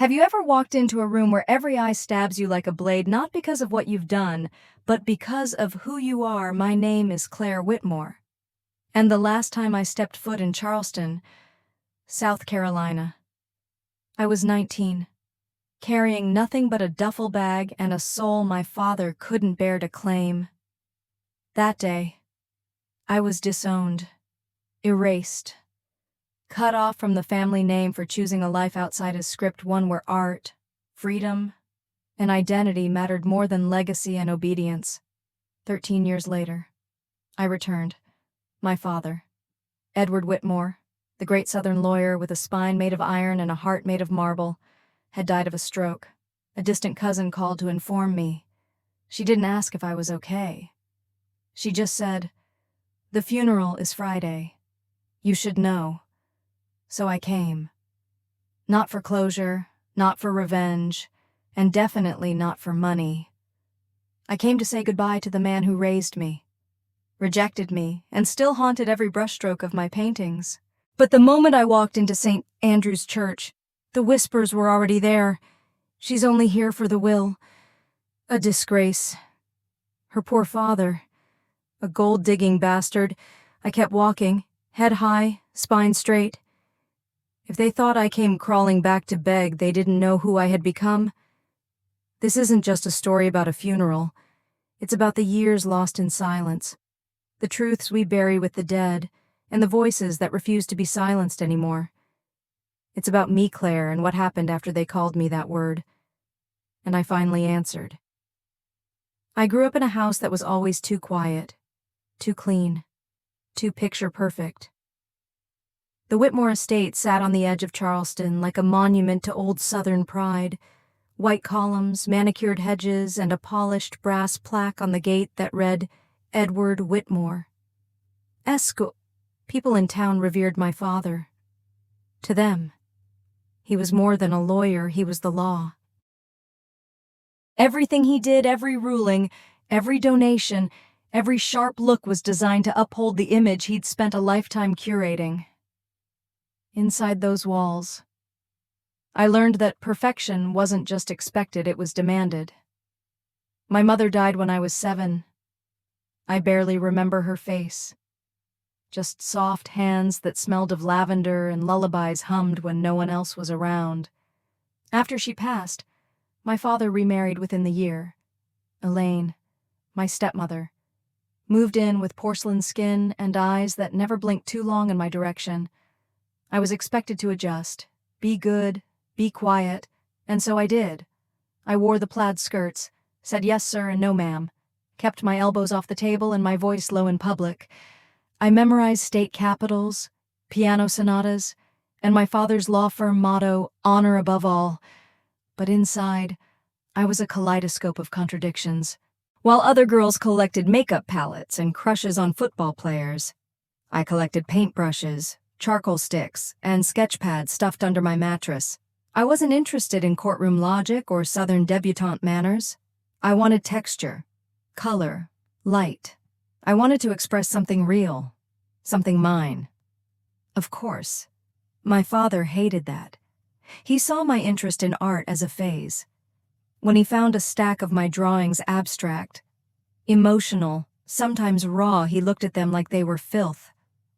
Have you ever walked into a room where every eye stabs you like a blade, not because of what you've done, but because of who you are? My name is Claire Whitmore. And the last time I stepped foot in Charleston, South Carolina, I was 19, carrying nothing but a duffel bag and a soul my father couldn't bear to claim. That day, I was disowned, erased, cut off from the family name for choosing a life outside a script, one where art, freedom, and identity mattered more than legacy and obedience. 13 years later, I returned. My father, Edward Whitmore, the great Southern lawyer with a spine made of iron and a heart made of marble, had died of a stroke. A distant cousin called to inform me. She didn't ask if I was okay. She just said, "The funeral is Friday. You should know." So I came. Not for closure, not for revenge, and definitely not for money. I came to say goodbye to the man who raised me, rejected me, and still haunted every brushstroke of my paintings. But the moment I walked into St. Andrew's Church, the whispers were already there. She's only here for the will. A disgrace. Her poor father, a gold-digging bastard. I kept walking, head high, spine straight. If they thought I came crawling back to beg, they didn't know who I had become. This isn't just a story about a funeral. It's about the years lost in silence, the truths we bury with the dead, and the voices that refuse to be silenced anymore. It's about me, Claire, and what happened after they called me that word. And I finally answered. I grew up in a house that was always too quiet, too clean, too picture-perfect. The Whitmore estate sat on the edge of Charleston like a monument to old Southern pride. White columns, manicured hedges, and a polished brass plaque on the gate that read, Edward Whitmore. People in town revered my father. To them, he was more than a lawyer, he was the law. Everything he did, every ruling, every donation, every sharp look was designed to uphold the image he'd spent a lifetime curating. Inside those walls, I learned that perfection wasn't just expected, it was demanded. My mother died when I was 7. I barely remember her face. Just soft hands that smelled of lavender and lullabies hummed when no one else was around. After she passed, my father remarried within the year. Elaine, my stepmother, moved in with porcelain skin and eyes that never blinked too long in my direction. I was expected to adjust, be good, be quiet, and so I did. I wore the plaid skirts, said yes sir and no ma'am, kept my elbows off the table and my voice low in public. I memorized state capitals, piano sonatas, and my father's law firm motto, honor above all. But inside, I was a kaleidoscope of contradictions. While other girls collected makeup palettes and crushes on football players, I collected paintbrushes, charcoal sticks, and sketch pads stuffed under my mattress. I wasn't interested in courtroom logic or Southern debutante manners. I wanted texture, color, light. I wanted to express something real, something mine. Of course, my father hated that. He saw my interest in art as a phase. When he found a stack of my drawings abstract, emotional, sometimes raw, he looked at them like they were filth.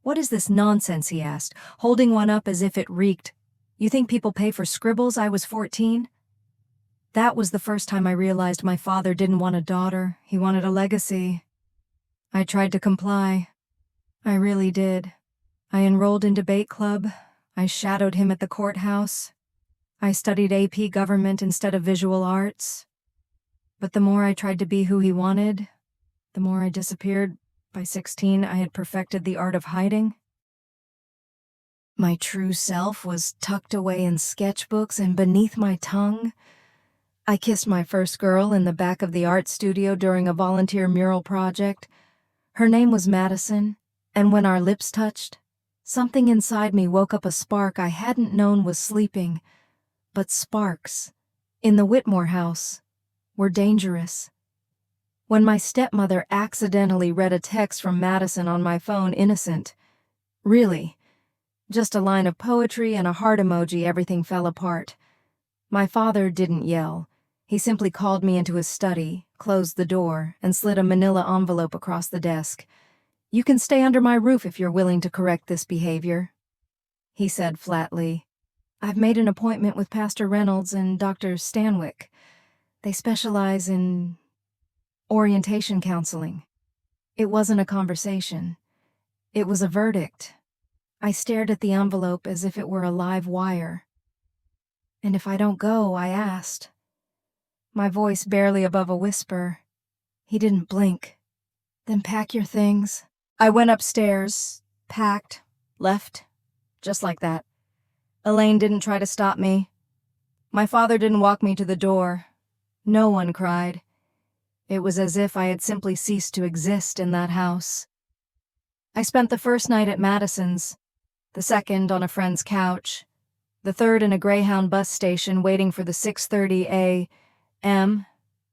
"What is this nonsense?" he asked, holding one up as if it reeked. "You think people pay for scribbles?" I was 14. That was the first time I realized my father didn't want a daughter, he wanted a legacy. I tried to comply. I really did. I enrolled in debate club. I shadowed him at the courthouse. I studied AP government instead of visual arts. But the more I tried to be who he wanted, the more I disappeared. By 16, I had perfected the art of hiding. My true self was tucked away in sketchbooks and beneath my tongue. I kissed my first girl in the back of the art studio during a volunteer mural project. Her name was Madison, and when our lips touched, something inside me woke up a spark I hadn't known was sleeping. But sparks, in the Whitmore house, were dangerous. When my stepmother accidentally read a text from Madison on my phone, innocent, really, just a line of poetry and a heart emoji, everything fell apart. My father didn't yell. He simply called me into his study, closed the door, and slid a manila envelope across the desk. "You can stay under my roof if you're willing to correct this behavior," he said flatly. "I've made an appointment with Pastor Reynolds and Dr. Stanwyck. They specialize in orientation counseling." It wasn't a conversation. It was a verdict. I stared at the envelope as if it were a live wire. "And if I don't go?" I asked, my voice barely above a whisper. He didn't blink. "Then pack your things." I went upstairs, packed, left, just like that. Elaine didn't try to stop me. My father didn't walk me to the door. No one cried. It was as if I had simply ceased to exist in that house. I spent the first night at Madison's, the second on a friend's couch, the third in a Greyhound bus station waiting for the 6:30 a.m.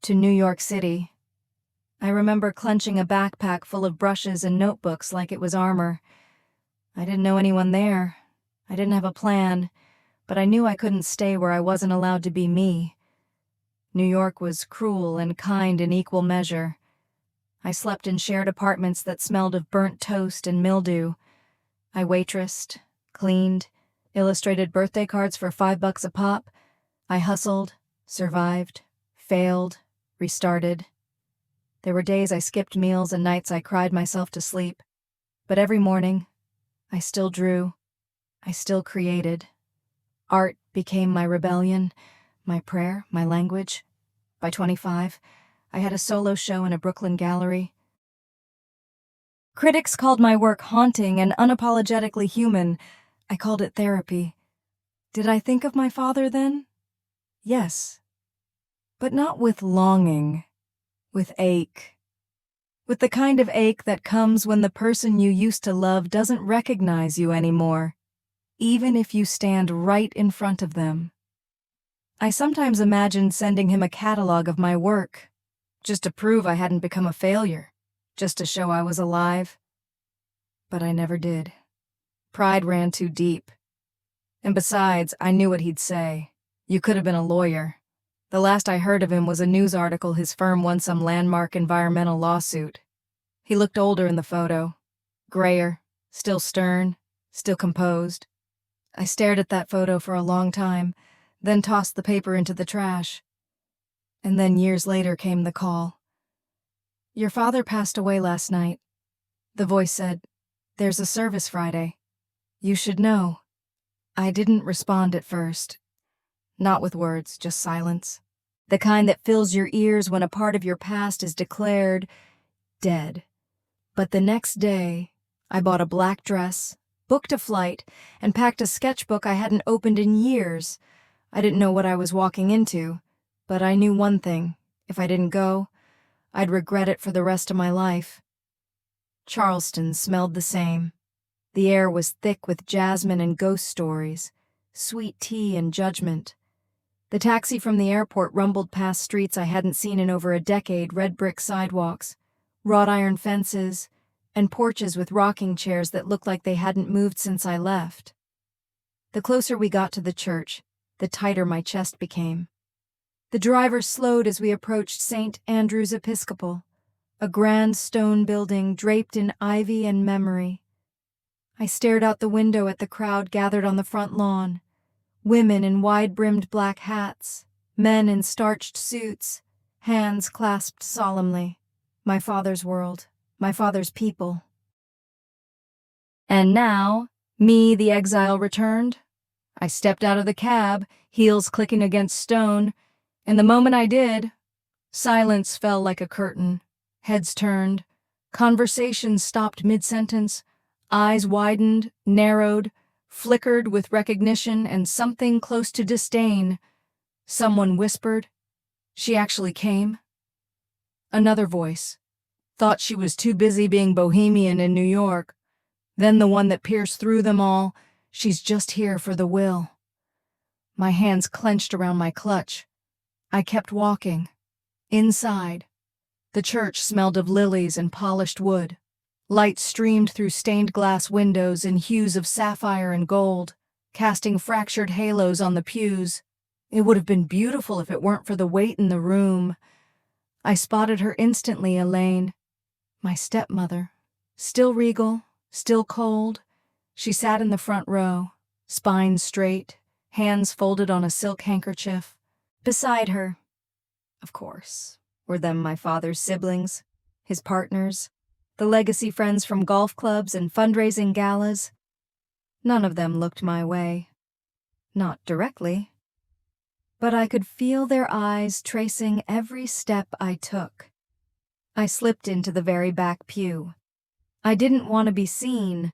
to New York City. I remember clenching a backpack full of brushes and notebooks like it was armor. I didn't know anyone there. I didn't have a plan, but I knew I couldn't stay where I wasn't allowed to be me. New York was cruel and kind in equal measure. I slept in shared apartments that smelled of burnt toast and mildew. I waitressed, cleaned, illustrated birthday cards for $5 a pop. I hustled, survived, failed, restarted. There were days I skipped meals and nights I cried myself to sleep. But every morning, I still drew. I still created. Art became my rebellion, my prayer, my language. By 25, I had a solo show in a Brooklyn gallery. Critics called my work haunting and unapologetically human. I called it therapy. Did I think of my father then? Yes. But not with longing, with ache. With the kind of ache that comes when the person you used to love doesn't recognize you anymore, even if you stand right in front of them. I sometimes imagined sending him a catalog of my work, just to prove I hadn't become a failure, just to show I was alive. But I never did. Pride ran too deep. And besides, I knew what he'd say. "You could have been a lawyer." The last I heard of him was a news article his firm won some landmark environmental lawsuit. He looked older in the photo, grayer, still stern, still composed. I stared at that photo for a long time, then tossed the paper into the trash. And then years later came the call. "Your father passed away last night." The voice said, "There's a service Friday. You should know." I didn't respond at first. Not with words, just silence. The kind that fills your ears when a part of your past is declared dead. But the next day, I bought a black dress, booked a flight, and packed a sketchbook I hadn't opened in years. I didn't know what I was walking into, but I knew one thing. If I didn't go, I'd regret it for the rest of my life. Charleston smelled the same. The air was thick with jasmine and ghost stories, sweet tea and judgment. The taxi from the airport rumbled past streets I hadn't seen in over a decade, red brick sidewalks, wrought iron fences, and porches with rocking chairs that looked like they hadn't moved since I left. The closer we got to the church, the tighter my chest became. The driver slowed as we approached St. Andrew's Episcopal, a grand stone building draped in ivy and memory. I stared out the window at the crowd gathered on the front lawn, women in wide-brimmed black hats, men in starched suits, hands clasped solemnly. My father's world, my father's people. And now, me, the exile, returned. I stepped out of the cab, heels clicking against stone, and the moment I did, silence fell like a curtain. Heads turned, conversations stopped mid-sentence, eyes widened, narrowed, flickered with recognition and something close to disdain. Someone whispered, "She actually came." Another voice, "Thought she was too busy being bohemian in New York." Then the one that pierced through them all, "She's just here for the will." My hands clenched around my clutch. I kept walking. Inside, the church smelled of lilies and polished wood. Light streamed through stained glass windows in hues of sapphire and gold, casting fractured halos on the pews. It would have been beautiful if it weren't for the weight in the room. I spotted her instantly, Elaine. My stepmother. Still regal, still cold. She sat in the front row, spine straight, hands folded on a silk handkerchief. Beside her, of course, were them my father's siblings, his partners, the legacy friends from golf clubs and fundraising galas. None of them looked my way. Not directly. But I could feel their eyes tracing every step I took. I slipped into the very back pew. I didn't want to be seen,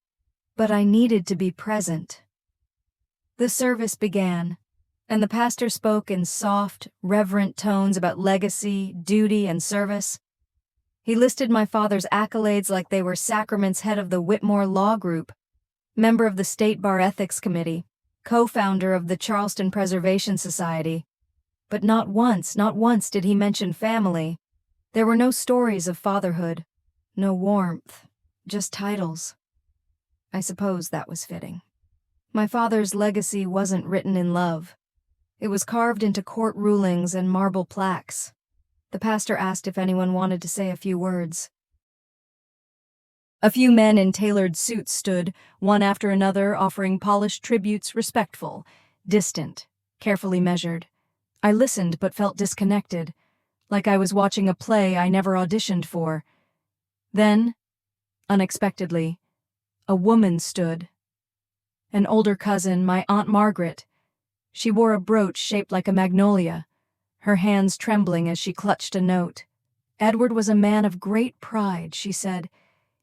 but I needed to be present. The service began, and the pastor spoke in soft, reverent tones about legacy, duty, and service. He listed my father's accolades like they were Sacrament's head of the Whitmore Law Group, member of the State Bar Ethics Committee, co-founder of the Charleston Preservation Society. But not once did he mention family. There were no stories of fatherhood, no warmth, just titles. I suppose that was fitting. My father's legacy wasn't written in love. It was carved into court rulings and marble plaques. The pastor asked if anyone wanted to say a few words. A few men in tailored suits stood, one after another, offering polished tributes, respectful, distant, carefully measured. I listened but felt disconnected, like I was watching a play I never auditioned for. Then, unexpectedly, a woman stood. An older cousin, my Aunt Margaret. She wore a brooch shaped like a magnolia, her hands trembling as she clutched a note. Edward was a man of great pride, she said.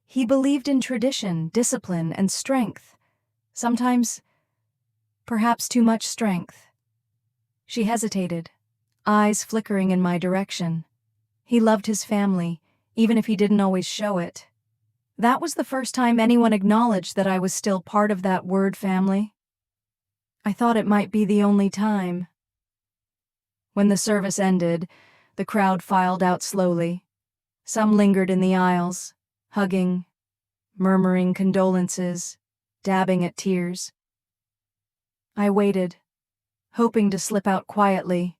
He believed in tradition, discipline, and strength. Sometimes, perhaps too much strength. She hesitated, eyes flickering in my direction. He loved his family, even if he didn't always show it. That was the first time anyone acknowledged that I was still part of that word family. I thought it might be the only time. When the service ended, the crowd filed out slowly. Some lingered in the aisles, hugging, murmuring condolences, dabbing at tears. I waited, hoping to slip out quietly.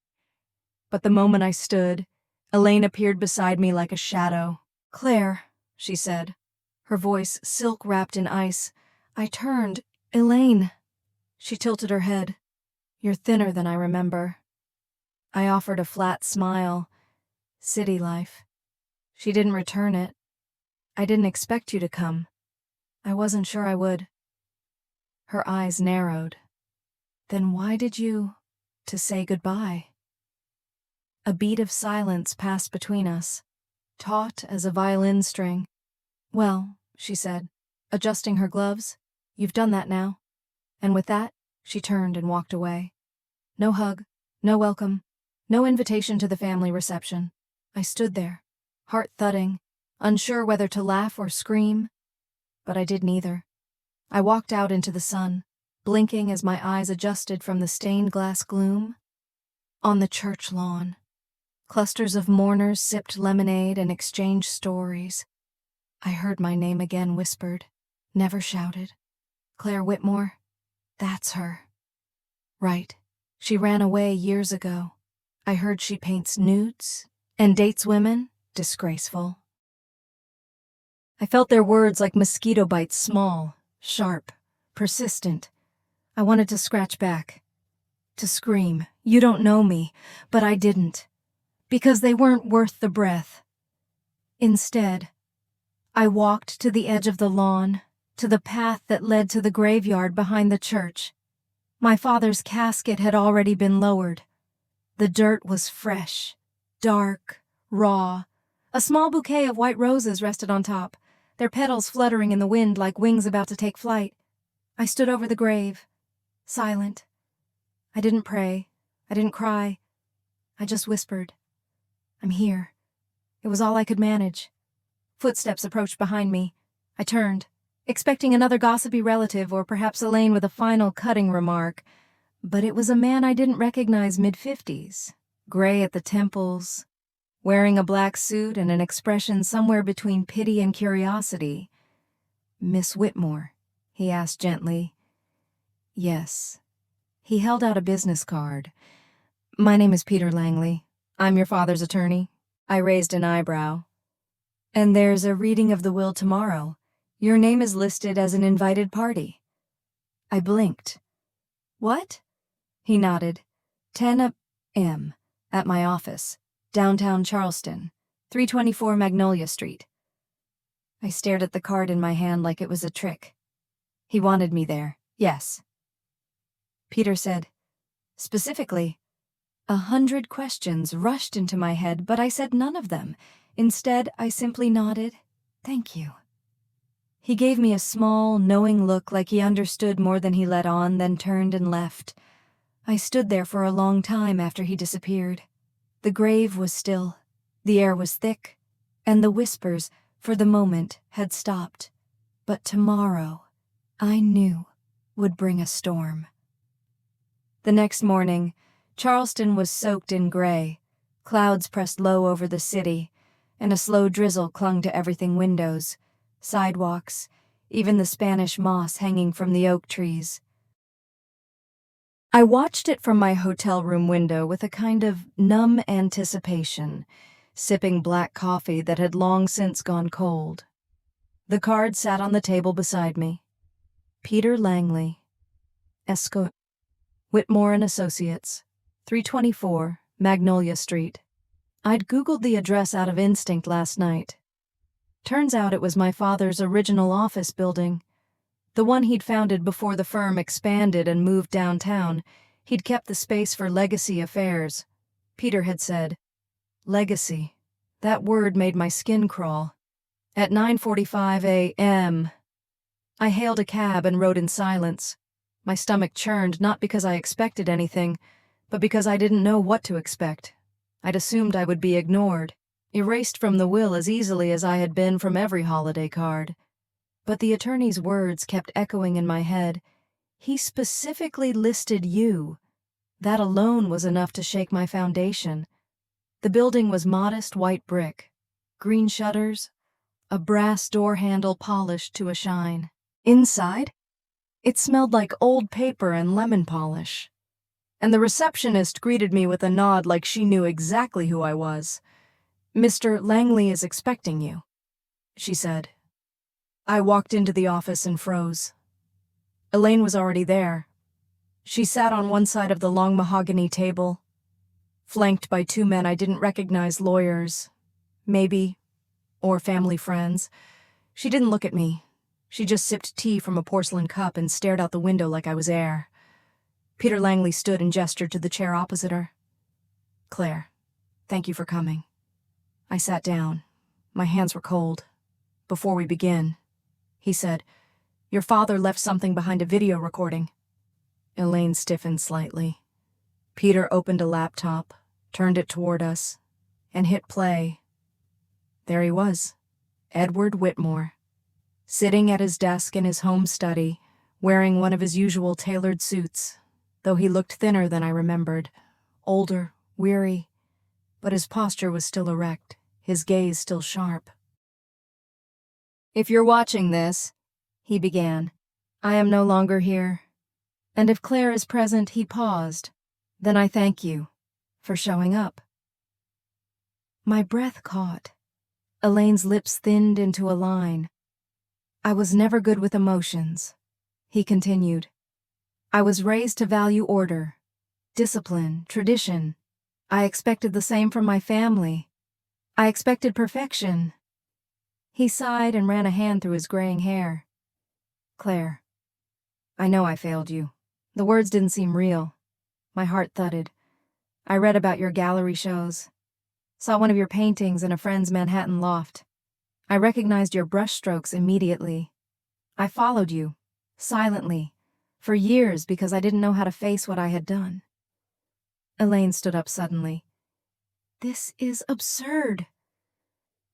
But the moment I stood, Elaine appeared beside me like a shadow. "Claire," she said, her voice silk-wrapped in ice. I turned. "Elaine." She tilted her head. "You're thinner than I remember." I offered a flat smile. City life. She didn't return it. "I didn't expect you to come. I wasn't sure I would." Her eyes narrowed. "Then why did you... to say goodbye?" A beat of silence passed between us, taut as a violin string. "Well," she said, adjusting her gloves, "you've done that now." And with that, she turned and walked away. No hug, no welcome, no invitation to the family reception. I stood there, heart thudding, unsure whether to laugh or scream. But I did neither. I walked out into the sun, blinking as my eyes adjusted from the stained glass gloom. On the church lawn, clusters of mourners sipped lemonade and exchanged stories. I heard my name again whispered, never shouted. Claire Whitmore, that's her. Right, she ran away years ago. I heard she paints nudes and dates women. Disgraceful. I felt their words like mosquito bites, small, sharp, persistent. I wanted to scratch back, to scream, "You don't know me," but I didn't, because they weren't worth the breath. Instead, I walked to the edge of the lawn, to the path that led to the graveyard behind the church. My father's casket had already been lowered. The dirt was fresh, dark, raw. A small bouquet of white roses rested on top, their petals fluttering in the wind like wings about to take flight. I stood over the grave, silent. I didn't pray. I didn't cry. I just whispered, "I'm here." It was all I could manage. Footsteps approached behind me. I turned, expecting another gossipy relative or perhaps Elaine with a final cutting remark. But it was a man I didn't recognize, mid-50s, gray at the temples, wearing a black suit and an expression somewhere between pity and curiosity. "Miss Whitmore?" he asked gently. "Yes." He held out a business card. My name is Peter Langley. I'm your father's attorney. I raised an eyebrow. And there's a reading of the will tomorrow. Your name is listed as an invited party. I blinked. What? He nodded. 10 a.m. at my office, downtown Charleston, 324 Magnolia Street. I stared at the card in my hand like it was a trick. He wanted me there, yes. Peter said, specifically, 100 questions rushed into my head, but I said none of them. Instead, I simply nodded, thank you. He gave me a small, knowing look like he understood more than he let on, then turned and left. I stood there for a long time after he disappeared. The grave was still, the air was thick, and the whispers, for the moment, had stopped. But tomorrow, I knew, would bring a storm. The next morning, Charleston was soaked in gray. Clouds pressed low over the city, and a slow drizzle clung to everything: windows, sidewalks, even the Spanish moss hanging from the oak trees. I watched it from my hotel room window with a kind of numb anticipation, sipping black coffee that had long since gone cold. The card sat on the table beside me. Peter Langley, Esco, Whitmore and Associates, 324 Magnolia Street. I'd Googled the address out of instinct last night. Turns out it was my father's original office building. The one he'd founded before the firm expanded and moved downtown. He'd kept the space for legacy affairs. Peter had said, legacy. That word made my skin crawl. At 9:45 a.m., I hailed a cab and rode in silence. My stomach churned, not because I expected anything, but because I didn't know what to expect. I'd assumed I would be ignored, erased from the will as easily as I had been from every holiday card. But the attorney's words kept echoing in my head. He specifically listed you. That alone was enough to shake my foundation. The building was modest white brick, green shutters, a brass door handle polished to a shine. Inside, it smelled like old paper and lemon polish. And the receptionist greeted me with a nod like she knew exactly who I was. Mr. Langley is expecting you, she said. I walked into the office and froze. Elaine was already there. She sat on one side of the long mahogany table, flanked by two men I didn't recognize, lawyers, maybe, or family friends. She didn't look at me. She just sipped tea from a porcelain cup and stared out the window like I was air. Peter Langley stood and gestured to the chair opposite her. Claire, thank you for coming. I sat down. My hands were cold. Before we begin, he said, your father left something behind a video recording. Elaine stiffened slightly. Peter opened a laptop, turned it toward us, and hit play. There he was, Edward Whitmore, sitting at his desk in his home study, wearing one of his usual tailored suits, though he looked thinner than I remembered, older, weary, but his posture was still erect, his gaze still sharp. If you're watching this, he began, I am no longer here. And if Claire is present, he paused. Then I thank you for showing up. My breath caught. Elaine's lips thinned into a line. I was never good with emotions, he continued. I was raised to value order, discipline, tradition. I expected the same from my family. I expected perfection. He sighed and ran a hand through his graying hair. Claire, I know I failed you. The words didn't seem real. My heart thudded. I read about your gallery shows. Saw one of your paintings in a friend's Manhattan loft. I recognized your brushstrokes immediately. I followed you, silently, for years because I didn't know how to face what I had done. Elaine stood up suddenly. This is absurd.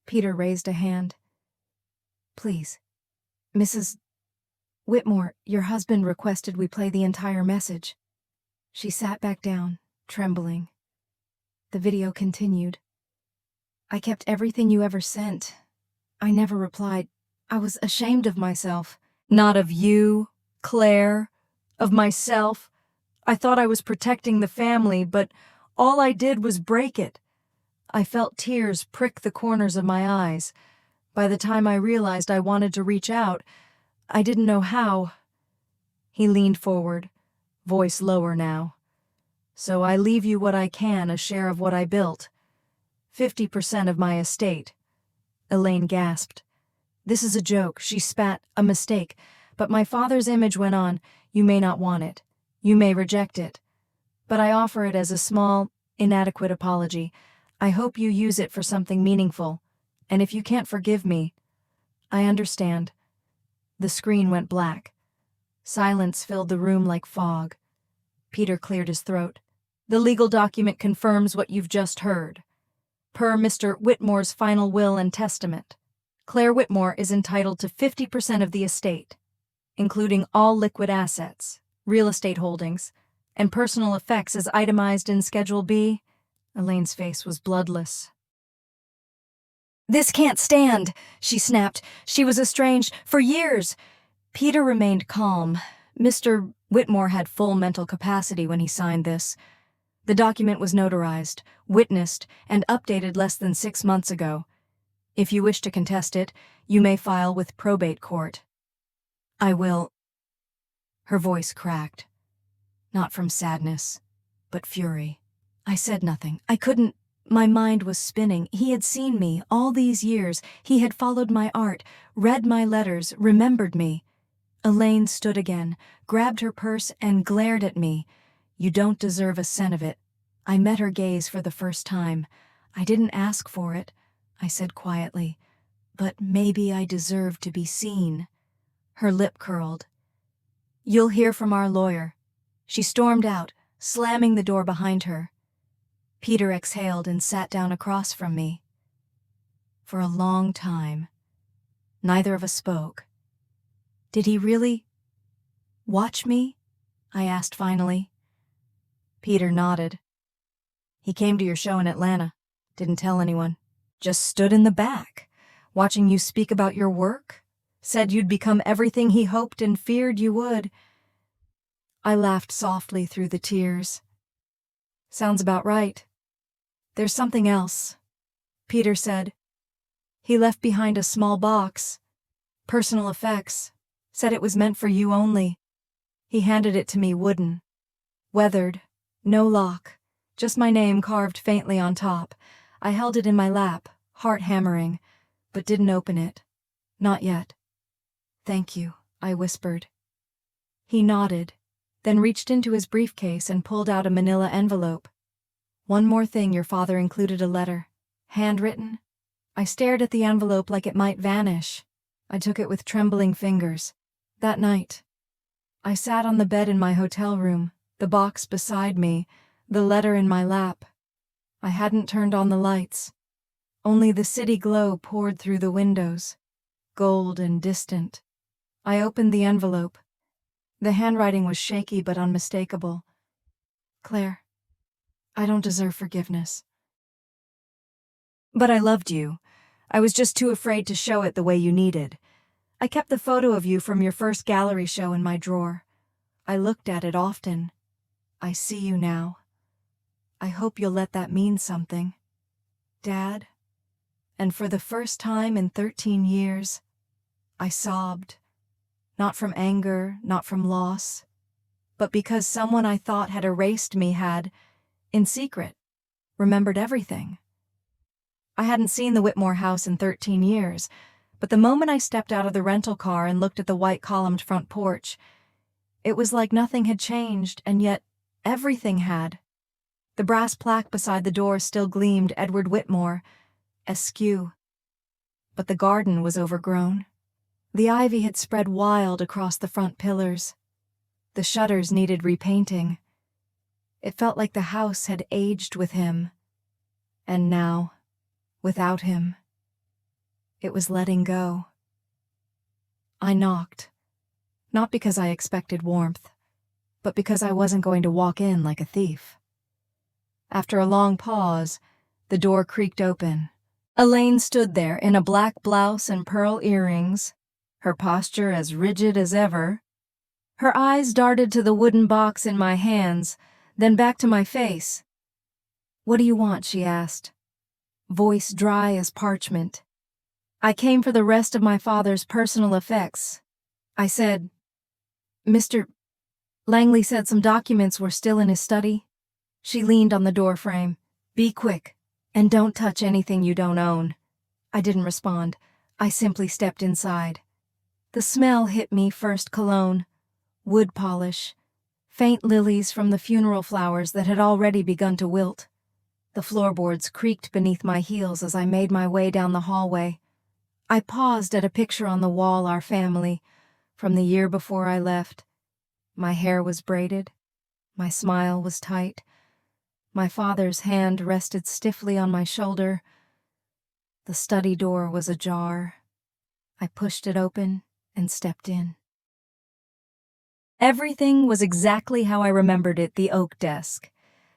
Peter raised a hand. Please, Mrs. Whitmore, your husband requested we play the entire message. She sat back down, trembling. The video continued. I kept everything you ever sent. I never replied. I was ashamed of myself. Not of you, Claire, of myself. I thought I was protecting the family, but All I did was break it. I felt tears prick the corners of my eyes. By the time I realized I wanted to reach out, I didn't know how. He leaned forward, voice lower now. So I leave you what I can, a share of what I built. 50% of my estate. Elaine gasped. This is a joke, she spat, a mistake. But my father's image went on. You may not want it. You may reject it. But I offer it as a small, inadequate apology. I hope you use it for something meaningful. And if you can't forgive me, I understand. The screen went black. Silence filled the room like fog. Peter cleared his throat. The legal document confirms what you've just heard. Per Mr. Whitmore's final will and testament, Claire Whitmore is entitled to 50% of the estate, including all liquid assets, real estate holdings, and personal effects as itemized in Schedule B. Elaine's face was bloodless. This can't stand, she snapped. She was estranged for years. Peter remained calm. Mr. Whitmore had full mental capacity when he signed this. The document was notarized, witnessed, and updated less than 6 months ago. If you wish to contest it, you may file with probate court. I will. Her voice cracked. Not from sadness, but fury. I said nothing. I couldn't. My mind was spinning. He had seen me all these years. He had followed my art, read my letters, remembered me. Elaine stood again, grabbed her purse, and glared at me. You don't deserve a cent of it. I met her gaze for the first time. I didn't ask for it, I said quietly. But maybe I deserve to be seen. Her lip curled. You'll hear from our lawyer. She stormed out, slamming the door behind her. Peter exhaled and sat down across from me. For a long time, neither of us spoke. Did he really watch me? I asked finally. Peter nodded. He came to your show in Atlanta. Didn't tell anyone. Just stood in the back, watching you speak about your work. Said you'd become everything he hoped and feared you would. I laughed softly through the tears. Sounds about right. There's something else, Peter said. He left behind a small box. Personal effects. Said it was meant for you only. He handed it to me wooden. Weathered. No lock. Just my name carved faintly on top. I held it in my lap, heart hammering, but didn't open it. Not yet. Thank you, I whispered. He nodded, then reached into his briefcase and pulled out a manila envelope. One more thing, your father included a letter. Handwritten. I stared at the envelope like it might vanish. I took it with trembling fingers. That night, I sat on the bed in my hotel room, the box beside me, the letter in my lap. I hadn't turned on the lights. Only the city glow poured through the windows, gold and distant. I opened the envelope. The handwriting was shaky but unmistakable. Claire, I don't deserve forgiveness. But I loved you. I was just too afraid to show it the way you needed. I kept the photo of you from your first gallery show in my drawer. I looked at it often. I see you now. I hope you'll let that mean something. Dad. And for the first time in 13 years, I sobbed. Not from anger, not from loss, but because someone I thought had erased me had, in secret, remembered everything. I hadn't seen the Whitmore house in 13 years, but the moment I stepped out of the rental car and looked at the white columned front porch, it was like nothing had changed, and yet everything had. The brass plaque beside the door still gleamed Edward Whitmore, askew. But the garden was overgrown. The ivy had spread wild across the front pillars. The shutters needed repainting. It felt like the house had aged with him. And now, without him, it was letting go. I knocked, not because I expected warmth, but because I wasn't going to walk in like a thief. After a long pause, the door creaked open. Elaine stood there in a black blouse and pearl earrings, her posture as rigid as ever. Her eyes darted to the wooden box in my hands, then back to my face. "What do you want?" she asked, voice dry as parchment. "I came for the rest of my father's personal effects." I said, "Mr. Langley said some documents were still in his study." She leaned on the doorframe. "Be quick, and don't touch anything you don't own." I didn't respond. I simply stepped inside. The smell hit me, first cologne, wood polish, faint lilies from the funeral flowers that had already begun to wilt. The floorboards creaked beneath my heels as I made my way down the hallway. I paused at a picture on the wall, our family, from the year before I left. My hair was braided. My smile was tight. My father's hand rested stiffly on my shoulder. The study door was ajar. I pushed it open and stepped in. Everything was exactly how I remembered it: the oak desk,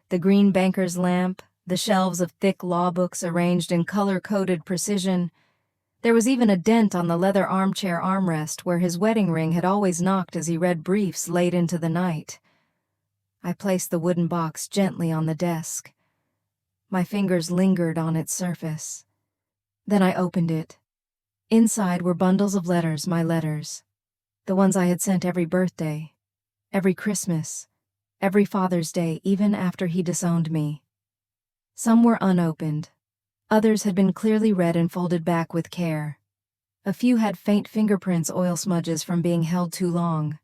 the green banker's lamp, the shelves of thick law books arranged in color-coded precision. There was even a dent on the leather armchair armrest where his wedding ring had always knocked as he read briefs late into the night. I placed the wooden box gently on the desk. My fingers lingered on its surface. Then I opened it. Inside were bundles of letters, my letters, the ones I had sent every birthday, every Christmas, every Father's Day, even after he disowned me. Some were unopened. Others had been clearly read and folded back with care. A few had faint fingerprints, oil smudges from being held too long.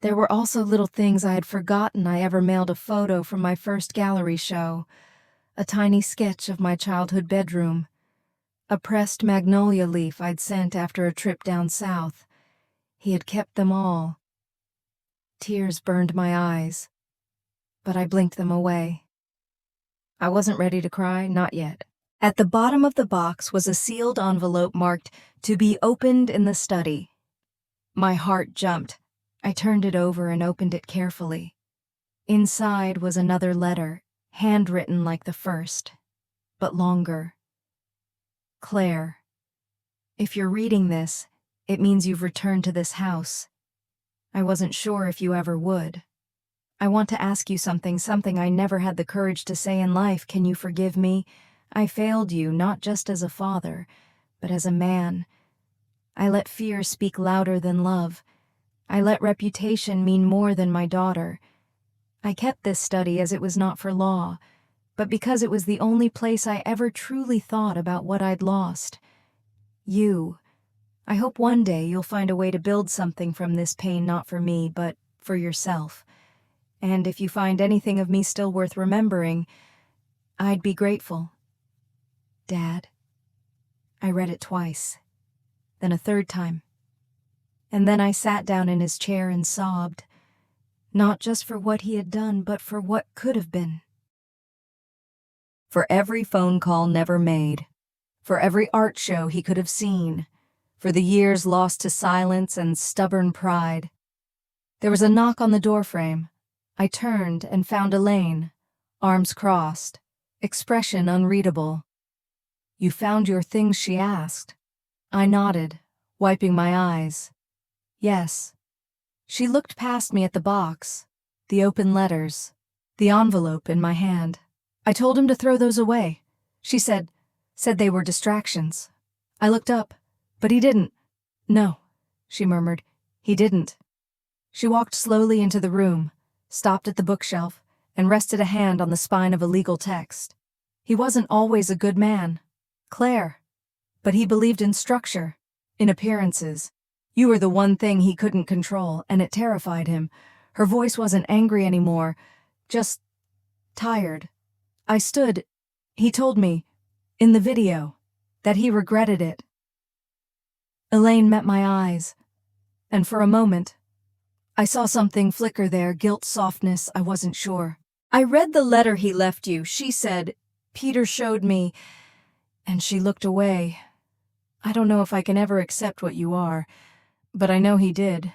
There were also little things I had forgotten I ever mailed: a photo from my first gallery show, a tiny sketch of my childhood bedroom, a pressed magnolia leaf I'd sent after a trip down south. He had kept them all. Tears burned my eyes, but I blinked them away. I wasn't ready to cry, not yet. At the bottom of the box was a sealed envelope marked, "To be opened in the study." My heart jumped. I turned it over and opened it carefully. Inside was another letter, handwritten like the first, but longer. "Claire, if you're reading this, it means you've returned to this house. I wasn't sure if you ever would. I want to ask you something I never had the courage to say in life. Can you forgive me? I failed you, not just as a father, but as a man. I let fear speak louder than love. I let reputation mean more than my daughter. I kept this study as it was not for law, but because it was the only place I ever truly thought about what I'd lost. You. I hope one day you'll find a way to build something from this pain, not for me, but for yourself. And if you find anything of me still worth remembering, I'd be grateful. Dad." I read it twice, then a third time. And then I sat down in his chair and sobbed, not just for what he had done, but for what could have been. For every phone call never made, for every art show he could have seen, for the years lost to silence and stubborn pride. There was a knock on the doorframe. I turned and found Elaine, arms crossed, expression unreadable. "You found your things?" she asked. I nodded, wiping my eyes. "Yes." She looked past me at the box, the open letters, the envelope in my hand. "I told him to throw those away," she said they were distractions. I looked up, but he didn't. "No," she murmured, "he didn't." She walked slowly into the room, stopped at the bookshelf, and rested a hand on the spine of a legal text. "He wasn't always a good man, Claire, but he believed in structure, in appearances. You were the one thing he couldn't control, and it terrified him." Her voice wasn't angry anymore, just tired. I stood. "He told me, in the video, that he regretted it." Elaine met my eyes, and for a moment, I saw something flicker there, guilt, softness, I wasn't sure. "I read the letter he left you," she said. "Peter showed me," and she looked away. "I don't know if I can ever accept what you are, but I know he did."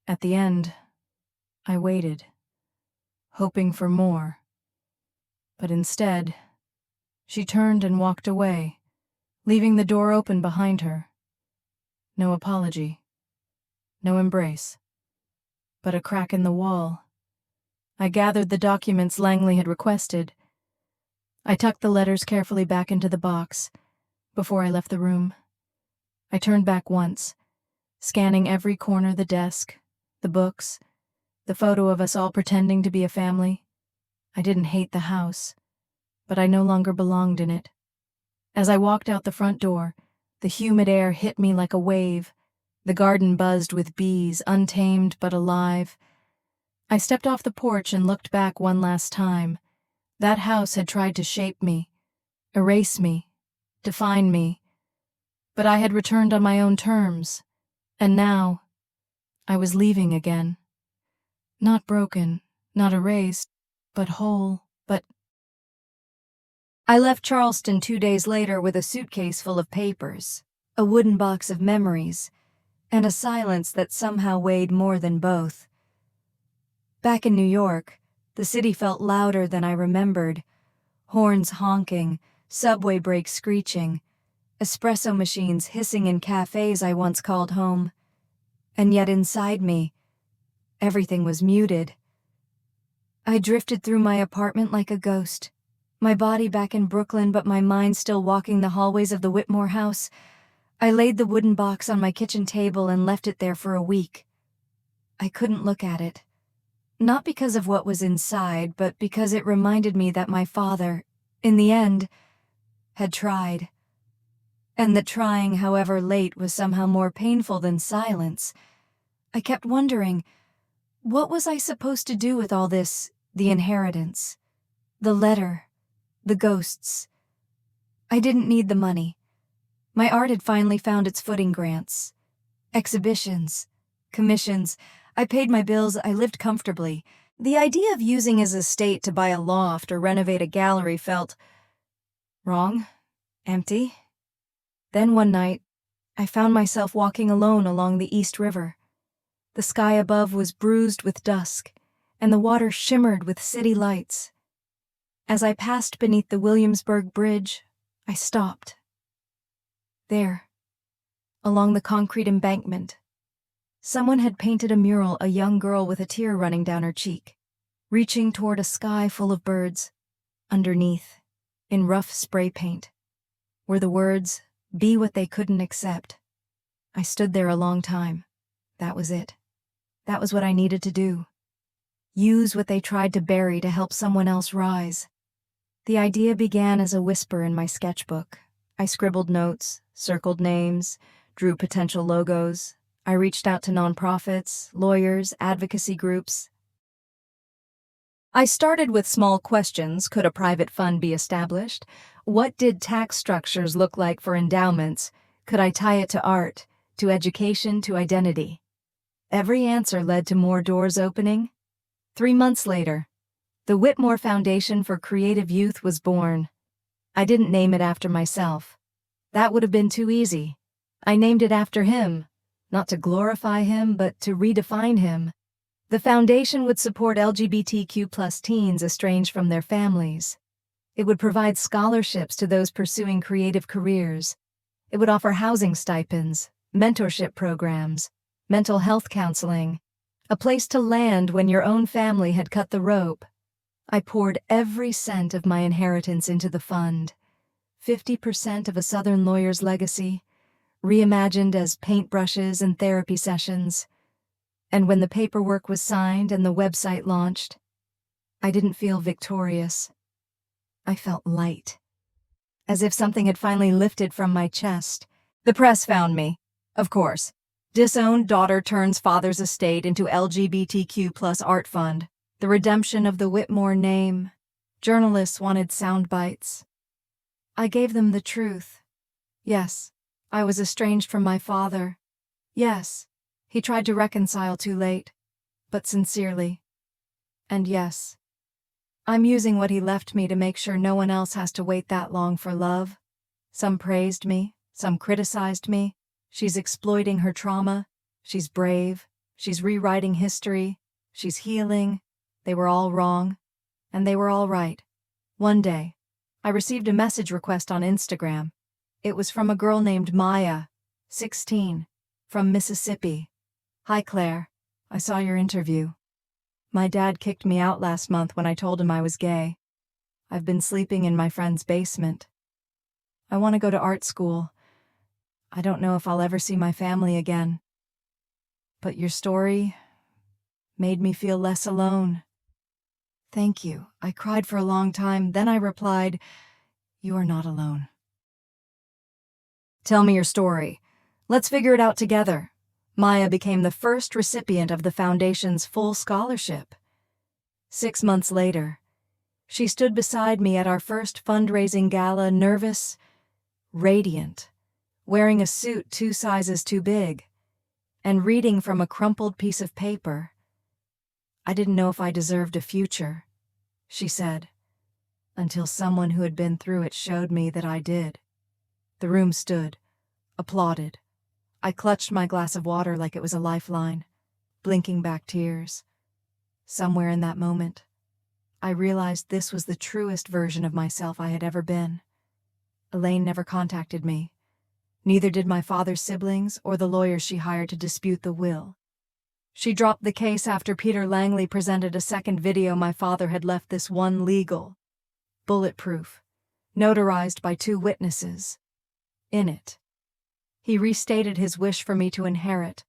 At the end, I waited, hoping for more. But instead, she turned and walked away, leaving the door open behind her. No apology, no embrace, but a crack in the wall. I gathered the documents Langley had requested, I tucked the letters carefully back into the box before I left the room. I turned back once, scanning every corner of the desk, the books, the photo of us all pretending to be a family. I didn't hate the house, but I no longer belonged in it. As I walked out the front door, the humid air hit me like a wave. The garden buzzed with bees, untamed but alive. I stepped off the porch and looked back one last time. That house had tried to shape me, erase me, define me. But I had returned on my own terms, and now I was leaving again. Not broken, not erased, but whole, but... I left Charleston 2 days later with a suitcase full of papers, a wooden box of memories, and a silence that somehow weighed more than both. Back in New York, the city felt louder than I remembered. Horns honking, subway brakes screeching, espresso machines hissing in cafes I once called home. And yet inside me, everything was muted. I drifted through my apartment like a ghost, my body back in Brooklyn but my mind still walking the hallways of the Whitmore house. I laid the wooden box on my kitchen table and left it there for a week. I couldn't look at it. Not because of what was inside, but because it reminded me that my father, in the end, had tried. And that trying, however late, was somehow more painful than silence. I kept wondering, what was I supposed to do with all this, the inheritance, the letter, the ghosts? I didn't need the money. My art had finally found its footing. Grants, exhibitions, commissions. I paid my bills, I lived comfortably. The idea of using his estate to buy a loft or renovate a gallery felt wrong, empty. Then one night, I found myself walking alone along the East River. The sky above was bruised with dusk, and the water shimmered with city lights. As I passed beneath the Williamsburg Bridge, I stopped. There, along the concrete embankment, someone had painted a mural, a young girl with a tear running down her cheek, reaching toward a sky full of birds. Underneath, in rough spray paint, were the words, "Be what they couldn't accept." I stood there a long time. That was it. That was what I needed to do. Use what they tried to bury to help someone else rise. The idea began as a whisper in my sketchbook. I scribbled notes, circled names, drew potential logos. I reached out to nonprofits, lawyers, advocacy groups. I started with small questions. Could a private fund be established? What did tax structures look like for endowments? Could I tie it to art, to education, to identity? Every answer led to more doors opening. 3 months later, the Whitmore Foundation for Creative Youth was born. I didn't name it after myself. That would have been too easy. I named it after him, not to glorify him, but to redefine him. The foundation would support LGBTQ+ teens estranged from their families. It would provide scholarships to those pursuing creative careers. It would offer housing stipends, mentorship programs, mental health counseling, a place to land when your own family had cut the rope. I poured every cent of my inheritance into the fund. 50% of a Southern lawyer's legacy, reimagined as paintbrushes and therapy sessions. And when the paperwork was signed and the website launched, I didn't feel victorious. I felt light, as if something had finally lifted from my chest. The press found me, of course. Disowned daughter turns father's estate into LGBTQ+ art fund. The redemption of the Whitmore name. Journalists wanted sound bites. I gave them the truth. Yes, I was estranged from my father. Yes, he tried to reconcile too late, but sincerely. And yes, I'm using what he left me to make sure no one else has to wait that long for love. Some praised me, some criticized me. She's exploiting her trauma. She's brave. She's rewriting history. She's healing. They were all wrong, and they were all right. One day, I received a message request on Instagram. It was from a girl named Maya, 16, from Mississippi. "Hi Claire, I saw your interview. My dad kicked me out last month when I told him I was gay. I've been sleeping in my friend's basement. I want to go to art school. I don't know if I'll ever see my family again. But your story made me feel less alone. Thank you. I cried for a long time. Then I replied, "You are not alone." Tell me your story. Let's figure it out together. Maya became the first recipient of the Foundation's full scholarship. 6 months later, she stood beside me at our first fundraising gala, nervous, radiant, wearing a suit 2 sizes too big, and reading from a crumpled piece of paper. "I didn't know if I deserved a future," she said, "until someone who had been through it showed me that I did." The room stood, applauded. I clutched my glass of water like it was a lifeline, blinking back tears. Somewhere in that moment, I realized this was the truest version of myself I had ever been. Elaine never contacted me. Neither did my father's siblings or the lawyers she hired to dispute the will. She dropped the case after Peter Langley presented a second video my father had left this one legal, bulletproof, notarized by 2 witnesses. In it, he restated his wish for me to inherit,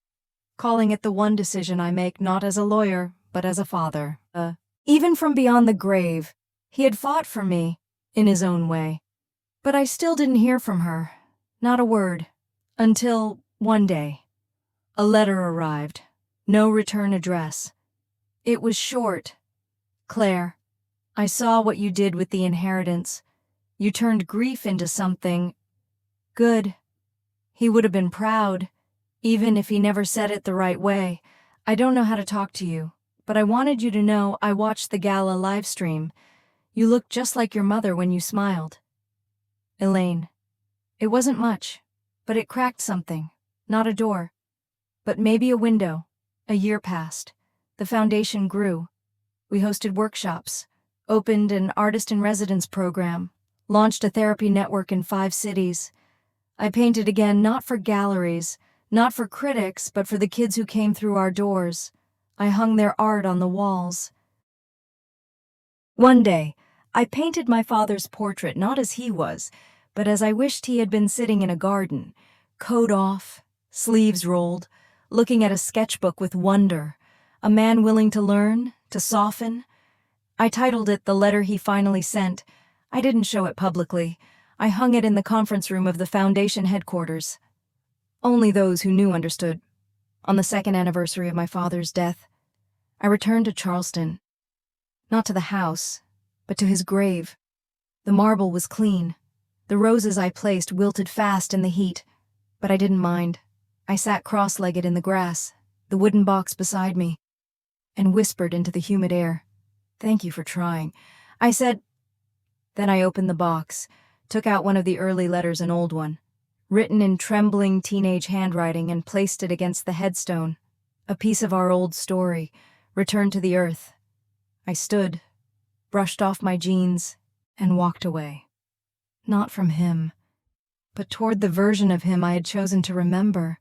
calling it the one decision I make not as a lawyer, but as a father. Even from beyond the grave, he had fought for me, in his own way. But I still didn't hear from her, not a word, until one day. A letter arrived, no return address. It was short. "Claire, I saw what you did with the inheritance. You turned grief into something good." He would have been proud, even if he never said it the right way. "I don't know how to talk to you, but I wanted you to know I watched the gala live stream. You looked just like your mother when you smiled." Elaine. It wasn't much, but it cracked something. Not a door, but maybe a window. A year passed. The foundation grew. We hosted workshops, opened an artist-in-residence program, launched a therapy network in 5 cities. I painted again, not for galleries, not for critics, but for the kids who came through our doors. I hung their art on the walls. One day, I painted my father's portrait not as he was, but as I wished he had been sitting in a garden, coat off, sleeves rolled, looking at a sketchbook with wonder, a man willing to learn, to soften. I titled it The Letter He Finally Sent. I didn't show it publicly. I hung it in the conference room of the Foundation headquarters. Only those who knew understood. On the 2nd anniversary of my father's death, I returned to Charleston. Not to the house, but to his grave. The marble was clean. The roses I placed wilted fast in the heat, but I didn't mind. I sat cross-legged in the grass, the wooden box beside me, and whispered into the humid air, "Thank you for trying." I said. Then I opened the box, took out one of the early letters, an old one, written in trembling teenage handwriting, and placed it against the headstone. A piece of our old story, returned to the earth. I stood, brushed off my jeans, and walked away. Not from him, but toward the version of him I had chosen to remember.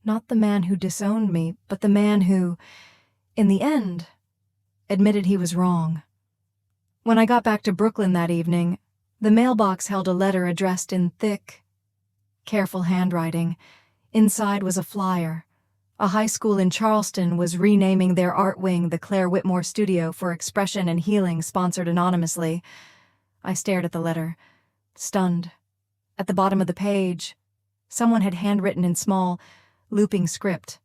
Not the man who disowned me, but the man who, in the end, admitted he was wrong. When I got back to Brooklyn that evening, the mailbox held a letter addressed in thick, careful handwriting. Inside was a flyer. A high school in Charleston was renaming their art wing the Claire Whitmore Studio for Expression and Healing, sponsored anonymously. I stared at the letter, stunned. At the bottom of the page, someone had handwritten in small, looping script,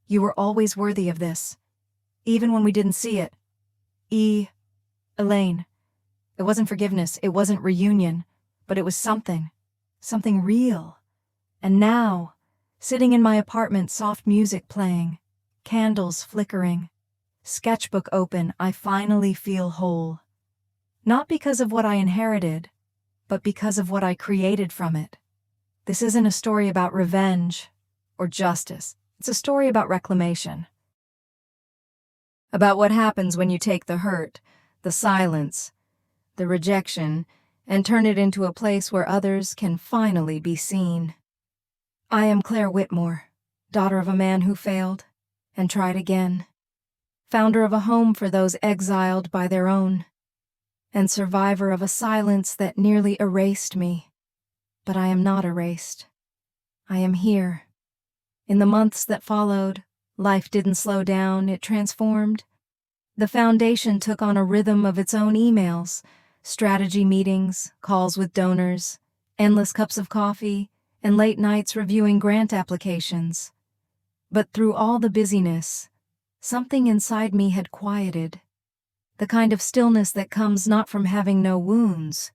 "You were always worthy of this, even when we didn't see it. Elaine." It wasn't forgiveness, it wasn't reunion, but it was something real. And now, sitting in my apartment, soft music playing, candles flickering, sketchbook open, I finally feel whole. Not because of what I inherited, but because of what I created from it. This isn't a story about revenge or justice. It's a story about reclamation. About what happens when you take the hurt, the silence, the rejection, and turn it into a place where others can finally be seen. I am Claire Whitmore, daughter of a man who failed and tried again, founder of a home for those exiled by their own. and survivor of a silence that nearly erased me. But I am not erased. I am here. In the months that followed, life didn't slow down, it transformed. The foundation took on a rhythm of its own emails, strategy meetings, calls with donors, endless cups of coffee, and late nights reviewing grant applications. But through all the busyness, something inside me had quieted. The kind of stillness that comes not from having no wounds,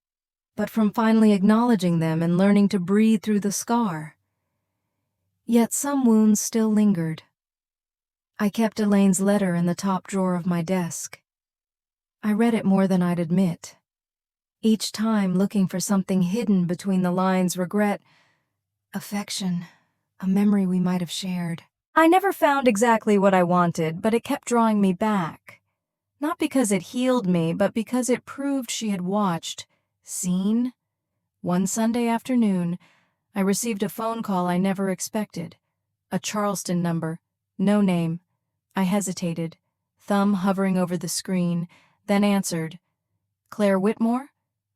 but from finally acknowledging them and learning to breathe through the scar. Yet some wounds still lingered. I kept Elaine's letter in the top drawer of my desk. I read it more than I'd admit, each time looking for something hidden between the lines: regret, affection, a memory we might have shared. I never found exactly what I wanted, but it kept drawing me back. Not because it healed me, but because it proved she had watched, seen. One Sunday afternoon, I received a phone call I never expected. A Charleston number, no name. I hesitated, thumb hovering over the screen, then answered. "Claire Whitmore?"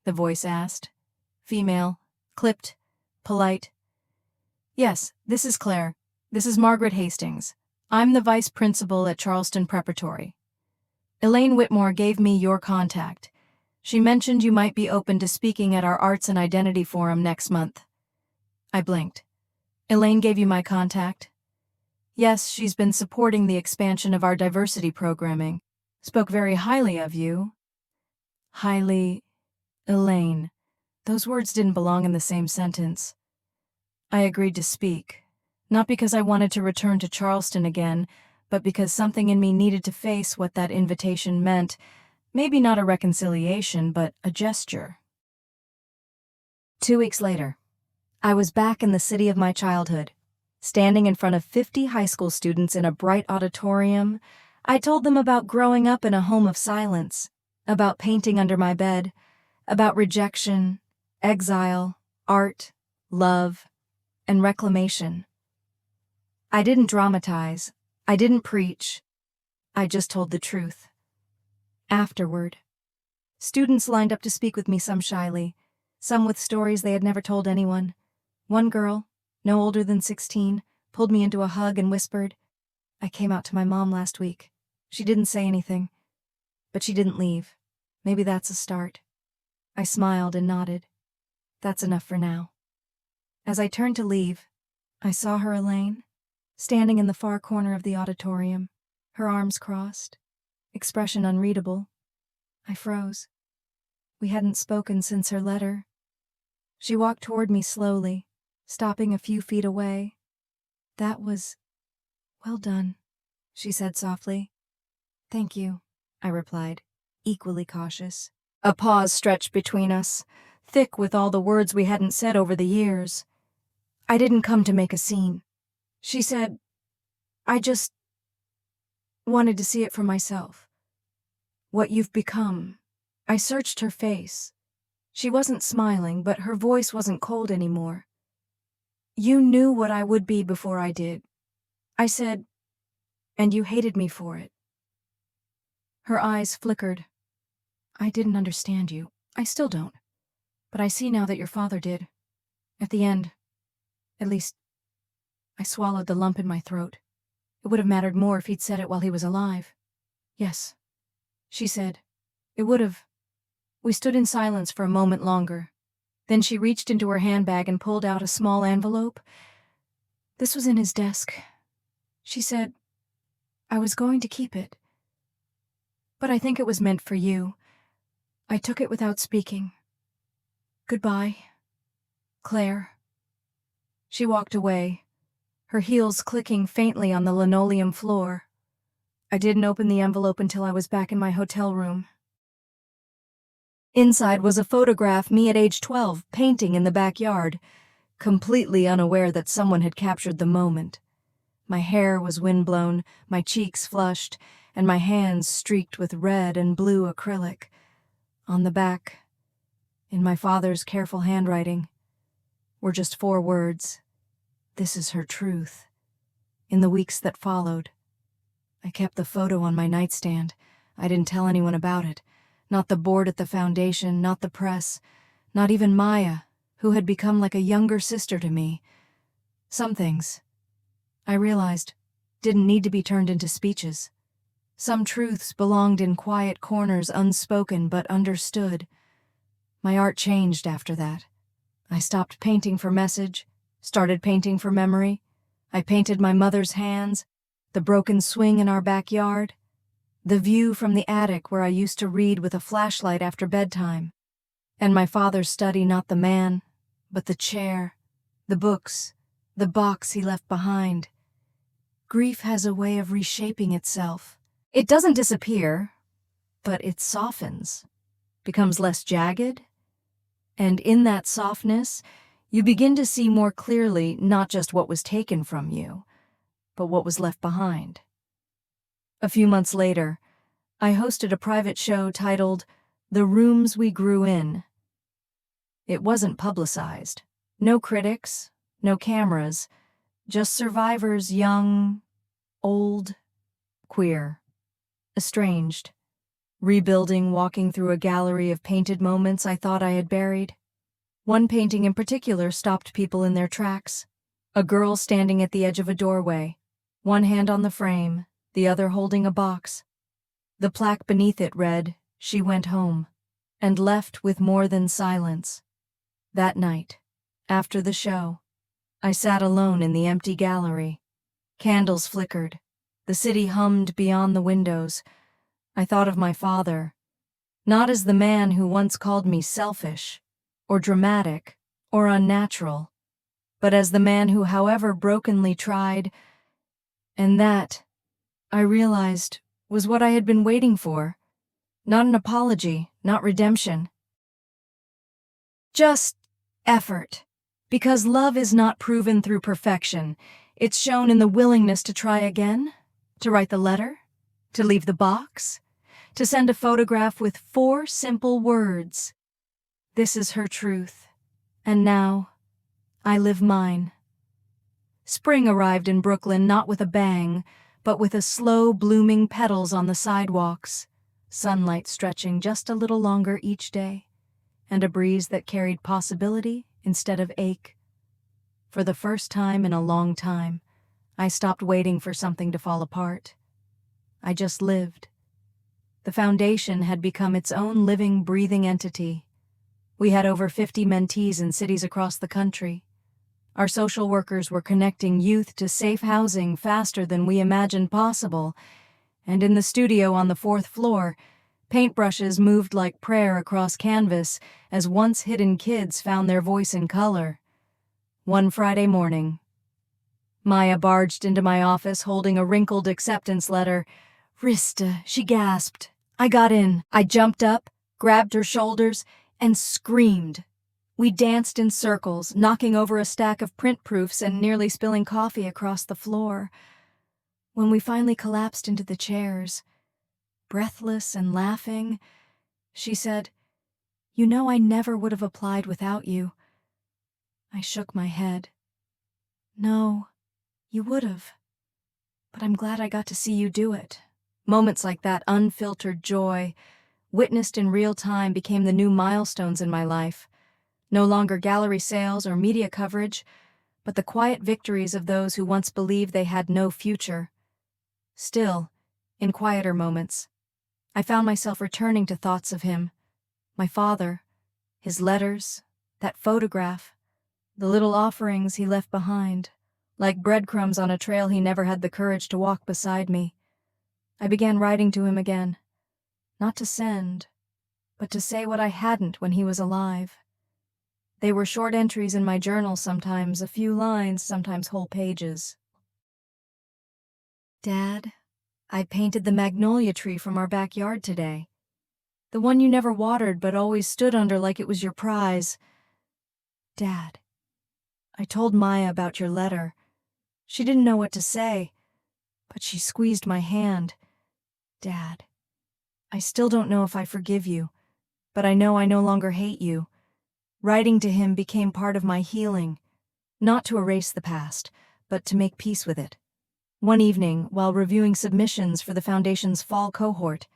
the voice asked. Female, clipped, polite. "Yes, this is Claire. This is Margaret Hastings. I'm the vice principal at Charleston Preparatory. Elaine Whitmore gave me your contact. She mentioned you might be open to speaking at our Arts and Identity Forum next month." I blinked. "Elaine gave you my contact?" "Yes, she's been supporting the expansion of our diversity programming. Spoke very highly of you." Highly, Elaine. Those words didn't belong in the same sentence. I agreed to speak, not because I wanted to return to Charleston again, but because something in me needed to face what that invitation meant. Maybe not a reconciliation, but a gesture. 2 weeks later, I was back in the city of my childhood. Standing in front of 50 high school students in a bright auditorium, I told them about growing up in a home of silence, about painting under my bed, about rejection, exile, art, love, and reclamation. I didn't dramatize. I didn't preach. I just told the truth. Afterward, students lined up to speak with me, some shyly, some with stories they had never told anyone. One girl, no older than 16, pulled me into a hug and whispered, "I came out to my mom last week. She didn't say anything, but she didn't leave. Maybe that's a start." I smiled and nodded. "That's enough for now." As I turned to leave, I saw her, Elaine, standing in the far corner of the auditorium, her arms crossed, expression unreadable. I froze. We hadn't spoken since her letter. She walked toward me slowly, stopping a few feet away. "That was well done," she said softly. "Thank you," I replied, equally cautious. A pause stretched between us, thick with all the words we hadn't said over the years. "I didn't come to make a scene," she said. "I just wanted to see it for myself. What you've become." I searched her face. She wasn't smiling, but her voice wasn't cold anymore. "You knew what I would be before I did." I said, "And you hated me for it." Her eyes flickered. "I didn't understand you. I still don't. But I see now that your father did. At the end, at least." I swallowed the lump in my throat. It would have mattered more if he'd said it while he was alive. "Yes," she said. "It would have." We stood in silence for a moment longer. Then she reached into her handbag and pulled out a small envelope. "This was in his desk," she said. "I was going to keep it, but I think it was meant for you. I took it without speaking. Goodbye, Claire." She walked away, her heels clicking faintly on the linoleum floor. I didn't open the envelope until I was back in my hotel room. Inside was a photograph me at age 12, painting in the backyard, completely unaware that someone had captured the moment. My hair was windblown, my cheeks flushed, and my hands streaked with red and blue acrylic. On the back, in my father's careful handwriting, were just 4 words: "This is her truth." In the weeks that followed, I kept the photo on my nightstand. I didn't tell anyone about it. Not the board at the foundation, not the press, not even Maya, who had become like a younger sister to me. Some things, I realized, didn't need to be turned into speeches. Some truths belonged in quiet corners, unspoken but understood. My art changed after that. I stopped painting for message, started painting for memory. I painted my mother's hands, the broken swing in our backyard, the view from the attic where I used to read with a flashlight after bedtime, and my father's study, not the man, but the chair, the books, the box he left behind. Grief has a way of reshaping itself. It doesn't disappear, but it softens, becomes less jagged, and in that softness, you begin to see more clearly not just what was taken from you, but what was left behind. A few months later, I hosted a private show titled The Rooms We Grew In. It wasn't publicized. No critics, no cameras, just survivors, young, old, queer, estranged, rebuilding, walking through a gallery of painted moments I thought I had buried. One painting in particular stopped people in their tracks. A girl standing at the edge of a doorway, one hand on the frame, the other holding a box. The plaque beneath it read, "She went home," and left with more than silence. That night, after the show, I sat alone in the empty gallery. Candles flickered. The city hummed beyond the windows. I thought of my father, not as the man who once called me selfish, or dramatic, or unnatural, but as the man who, however brokenly, tried, and that, I realized, was what I had been waiting for. Not an apology, not redemption. Just effort. Because love is not proven through perfection. It's shown in the willingness to try again, to write the letter, to leave the box, to send a photograph with 4 simple words. This is her truth, and now I live mine. Spring arrived in Brooklyn not with a bang, but with a slow blooming petals on the sidewalks, sunlight stretching just a little longer each day, and a breeze that carried possibility instead of ache. For the first time in a long time, I stopped waiting for something to fall apart. I just lived. The foundation had become its own living, breathing entity. We had over 50 mentees in cities across the country. Our social workers were connecting youth to safe housing faster than we imagined possible, and in the studio on the 4th floor, paintbrushes moved like prayer across canvas as once hidden kids found their voice in color. One Friday morning, Maya barged into my office holding a wrinkled acceptance letter. "Rista," she gasped. I got in. I jumped up, grabbed her shoulders, and screamed. We danced in circles, knocking over a stack of print proofs and nearly spilling coffee across the floor. When we finally collapsed into the chairs, breathless and laughing, she said, "You know I never would have applied without you." I shook my head. "No, you would have. But I'm glad I got to see you do it." Moments like that unfiltered joy, witnessed in real time, became the new milestones in my life. No longer gallery sales or media coverage, but the quiet victories of those who once believed they had no future. Still, in quieter moments, I found myself returning to thoughts of him, my father, his letters, that photograph, the little offerings he left behind, like breadcrumbs on a trail he never had the courage to walk beside me. I began writing to him again, not to send, but to say what I hadn't when he was alive. They were short entries in my journal, sometimes a few lines, sometimes whole pages. "Dad, I painted the magnolia tree from our backyard today. The one you never watered but always stood under like it was your prize. Dad, I told Maya about your letter. She didn't know what to say, but she squeezed my hand. Dad, I still don't know if I forgive you, but I know I no longer hate you." Writing to him became part of my healing, not to erase the past, but to make peace with it. One evening, while reviewing submissions for the Foundation's fall cohort,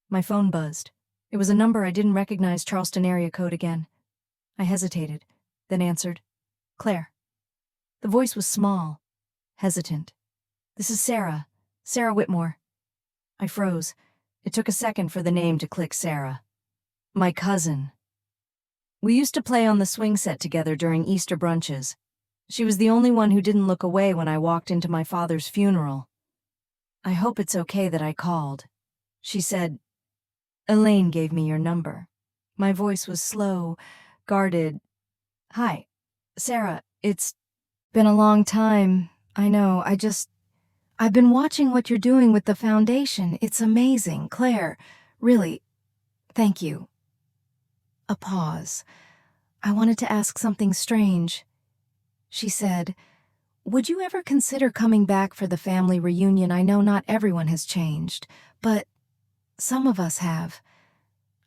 my phone buzzed. It was a number I didn't recognize. Charleston area code again. I hesitated, then answered, "Claire." The voice was small, hesitant. "This is Sarah. Sarah Whitmore." I froze. It took a second for the name to click. Sarah. My cousin. We used to play on the swing set together during Easter brunches. She was the only one who didn't look away when I walked into my father's funeral. "I hope it's okay that I called," she said. "Elaine gave me your number." My voice was slow, guarded. "Hi, Sarah, it's been a long time. I know, I've been watching what you're doing with the foundation. It's amazing, Claire. Really, thank you." A pause. I wanted to ask something strange. She said, "Would you ever consider coming back for the family reunion? I know not everyone has changed, but some of us have.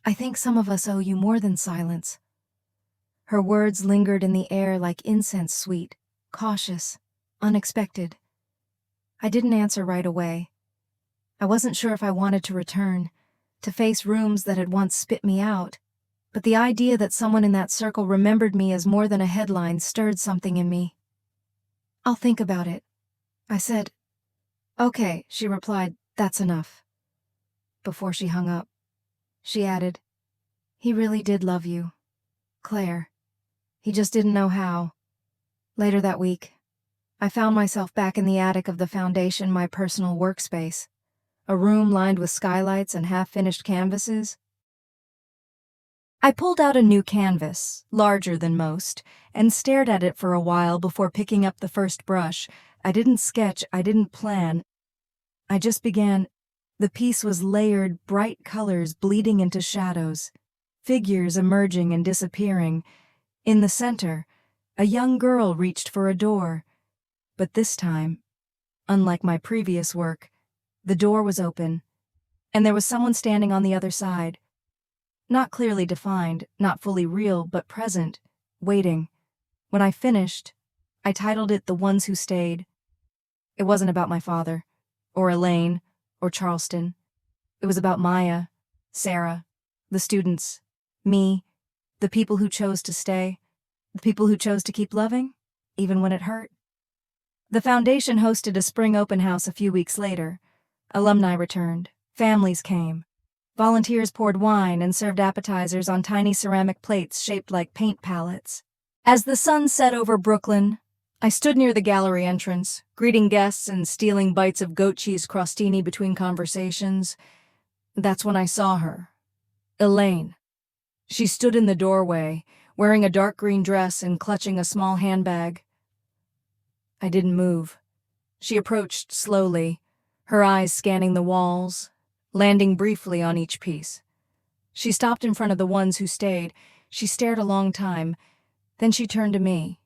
I think some of us owe you more than silence." Her words lingered in the air like incense, sweet, cautious, unexpected. I didn't answer right away. I wasn't sure if I wanted to return, to face rooms that had once spit me out, but the idea that someone in that circle remembered me as more than a headline stirred something in me. "I'll think about it," I said. "Okay," she replied, "that's enough." Before she hung up, she added, "He really did love you, Claire. He just didn't know how." Later that week, I found myself back in the attic of the foundation, my personal workspace, a room lined with skylights and half-finished canvases. I pulled out a new canvas, larger than most, and stared at it for a while before picking up the first brush. I didn't sketch, I didn't plan. I just began. The piece was layered, bright colors bleeding into shadows, figures emerging and disappearing. In the center, a young girl reached for a door. But this time, unlike my previous work, the door was open, and there was someone standing on the other side. Not clearly defined, not fully real, but present, waiting. When I finished, I titled it "The Ones Who Stayed." It wasn't about my father, or Elaine, or Charleston. It was about Maya, Sarah, the students, me, the people who chose to stay, the people who chose to keep loving, even when it hurt. The foundation hosted a spring open house a few weeks later. Alumni returned, families came. Volunteers poured wine and served appetizers on tiny ceramic plates shaped like paint palettes. As the sun set over Brooklyn, I stood near the gallery entrance, greeting guests and stealing bites of goat cheese crostini between conversations. That's when I saw her. Elaine. She stood in the doorway, wearing a dark green dress and clutching a small handbag. I didn't move. She approached slowly, her eyes scanning the walls, landing briefly on each piece. She stopped in front of the ones who stayed. She stared a long time. Then she turned to me.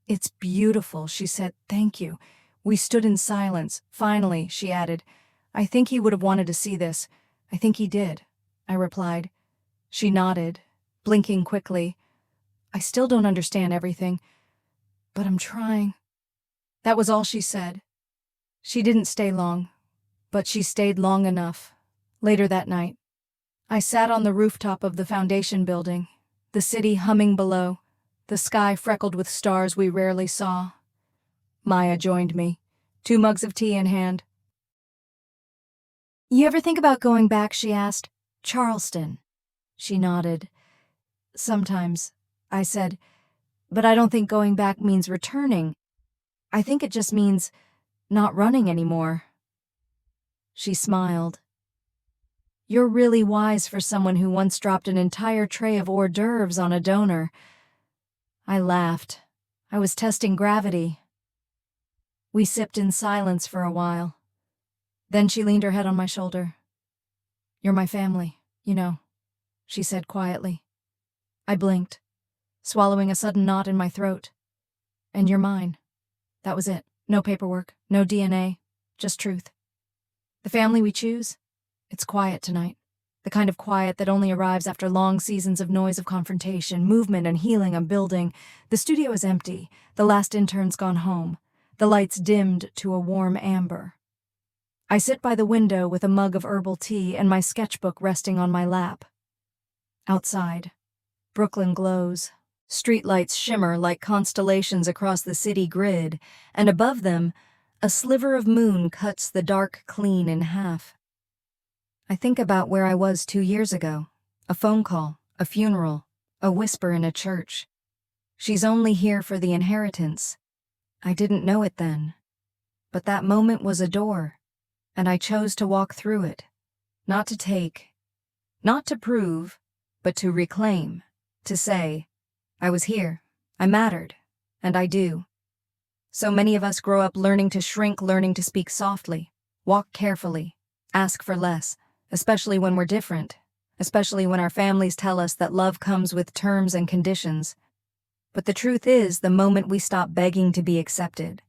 "It's beautiful," she said. "Thank you." We stood in silence. Finally, she added, "I think he would have wanted to see this." "I think he did," I replied. She nodded, blinking quickly. "I still don't understand everything, but I'm trying." That was all she said. She didn't stay long, but she stayed long enough. Later that night, I sat on the rooftop of the foundation building, the city humming below, the sky freckled with stars we rarely saw. Maya joined me, 2 mugs of tea in hand. "You ever think about going back?" she asked. "Charleston." She nodded. "Sometimes," I said, "but I don't think going back means returning. I think it just means not running anymore." She smiled. "You're really wise for someone who once dropped an entire tray of hors d'oeuvres on a donor." I laughed. I was testing gravity. We sipped in silence for a while. Then she leaned her head on my shoulder. "You're my family, you know," she said quietly. I blinked, swallowing a sudden knot in my throat. "And you're mine." That was it. No paperwork, no DNA, just truth. The family we choose? It's quiet tonight. The kind of quiet that only arrives after long seasons of noise, of confrontation, movement, and healing. I'm building. The studio is empty. The last intern's gone home. The lights dimmed to a warm amber. I sit by the window with a mug of herbal tea and my sketchbook resting on my lap. Outside, Brooklyn glows. Streetlights shimmer like constellations across the city grid, and above them, a sliver of moon cuts the dark clean in half. I think about where I was 2 years ago. A phone call, a funeral, a whisper in a church. She's only here for the inheritance. I didn't know it then. But that moment was a door, and I chose to walk through it. Not to take, not to prove, but to reclaim, to say, I was here, I mattered, and I do. So many of us grow up learning to shrink, learning to speak softly, walk carefully, ask for less, especially when we're different, especially when our families tell us that love comes with terms and conditions. But the truth is, the moment we stop begging to be accepted,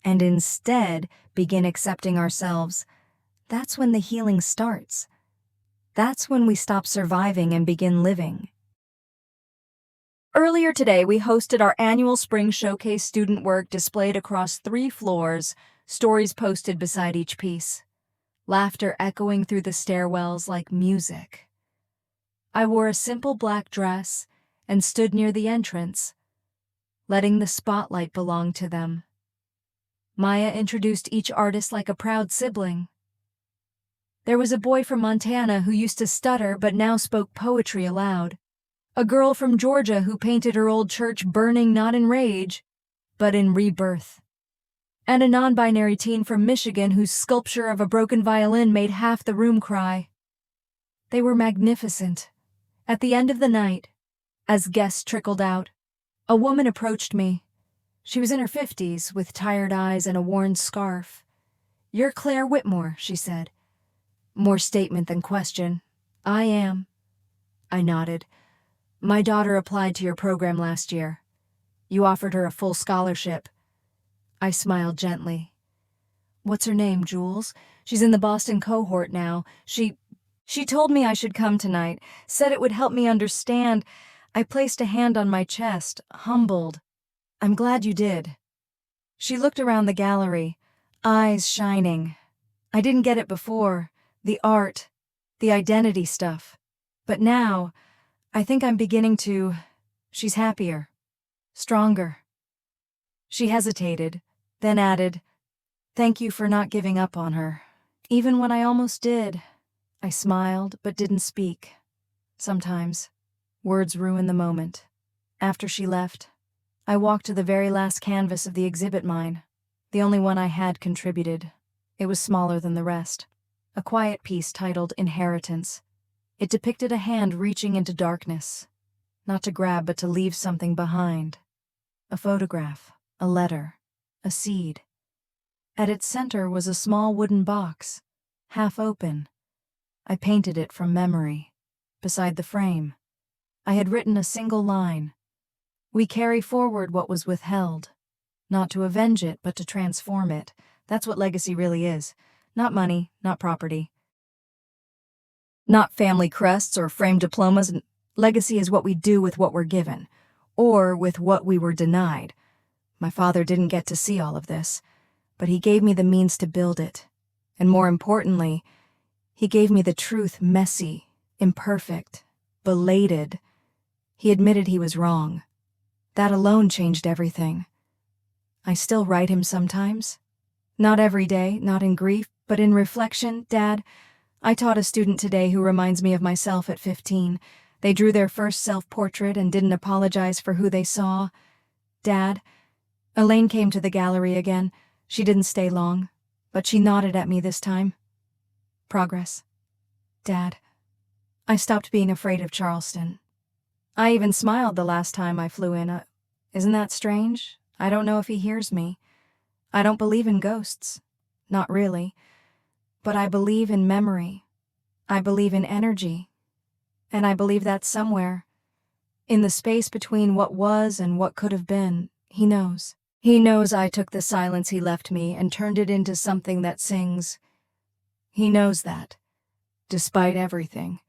and instead begin accepting ourselves, that's when the healing starts. That's when we stop surviving and begin living. Earlier today, we hosted our annual Spring Showcase student work displayed across 3 floors, stories posted beside each piece, laughter echoing through the stairwells like music. I wore a simple black dress and stood near the entrance, letting the spotlight belong to them. Maya introduced each artist like a proud sibling. There was a boy from Montana who used to stutter but now spoke poetry aloud. A girl from Georgia who painted her old church burning not in rage, but in rebirth. And a non-binary teen from Michigan whose sculpture of a broken violin made half the room cry. They were magnificent. At the end of the night, as guests trickled out, a woman approached me. She was in her 50s, with tired eyes and a worn scarf. "You're Claire Whitmore," she said. More statement than question. "I am." I nodded. "My daughter applied to your program last year. You offered her a full scholarship." I smiled gently. "What's her name, Jules? She's in the Boston cohort now. She told me I should come tonight, said it would help me understand." I placed a hand on my chest, humbled. "I'm glad you did." She looked around the gallery, eyes shining. I didn't get it before, the art, the identity stuff. But now, I think I'm beginning to. She's happier, stronger. She hesitated, then added, "Thank you for not giving up on her. Even when I almost did." I smiled, but didn't speak. Sometimes, words ruin the moment. After she left, I walked to the very last canvas of the exhibit, mine, the only one I had contributed. It was smaller than the rest. A quiet piece titled Inheritance. It depicted a hand reaching into darkness, not to grab but to leave something behind. A photograph, a letter, a seed. At its center was a small wooden box, half open. I painted it from memory. Beside the frame, I had written a single line. "We carry forward what was withheld, not to avenge it but to transform it." That's what legacy really is. Not money, not property, not family crests or framed diplomas. Legacy is what we do with what we're given, or with what we were denied. My father didn't get to see all of this, but he gave me the means to build it. And more importantly, he gave me the truth, messy, imperfect, belated. He admitted he was wrong. That alone changed everything. I still write him sometimes. Not every day, not in grief, but in reflection. "Dad, I taught a student today who reminds me of myself at 15. They drew their first self-portrait and didn't apologize for who they saw. Dad," Elaine came to the gallery again. She didn't stay long, but she nodded at me this time. "Progress. Dad, I stopped being afraid of Charleston. I even smiled the last time I flew in. Isn't that strange? I don't know if he hears me. I don't believe in ghosts. Not really. But I believe in memory. I believe in energy. And I believe that somewhere, in the space between what was and what could have been, he knows. He knows I took the silence he left me and turned it into something that sings. He knows that, despite everything,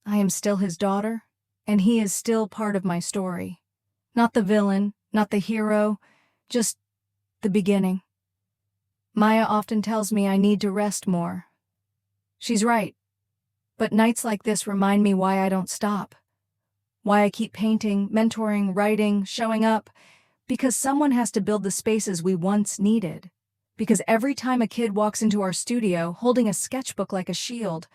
I am still his daughter, and he is still part of my story. Not the villain, not the hero, just the beginning. Maya often tells me I need to rest more. She's right, but nights like this remind me why I don't stop. Why I keep painting, mentoring, writing, showing up. Because someone has to build the spaces we once needed. Because every time a kid walks into our studio holding a sketchbook like a shield,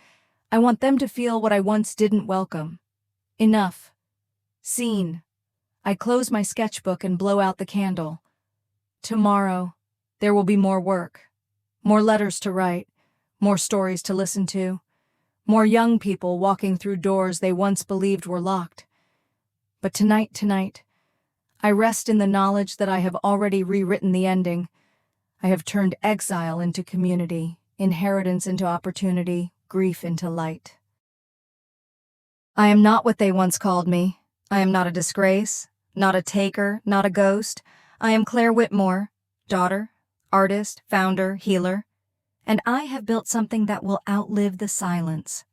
I want them to feel what I once didn't welcome. Enough. Scene. I close my sketchbook and blow out the candle. Tomorrow, there will be more work. More letters to write. More stories to listen to. More young people walking through doors they once believed were locked. But tonight, I rest in the knowledge that I have already rewritten the ending. I have turned exile into community, inheritance into opportunity, grief into light. I am not what they once called me. I am not a disgrace, not a taker, not a ghost. I am Claire Whitmore, daughter, artist, founder, healer. And I have built something that will outlive the silence.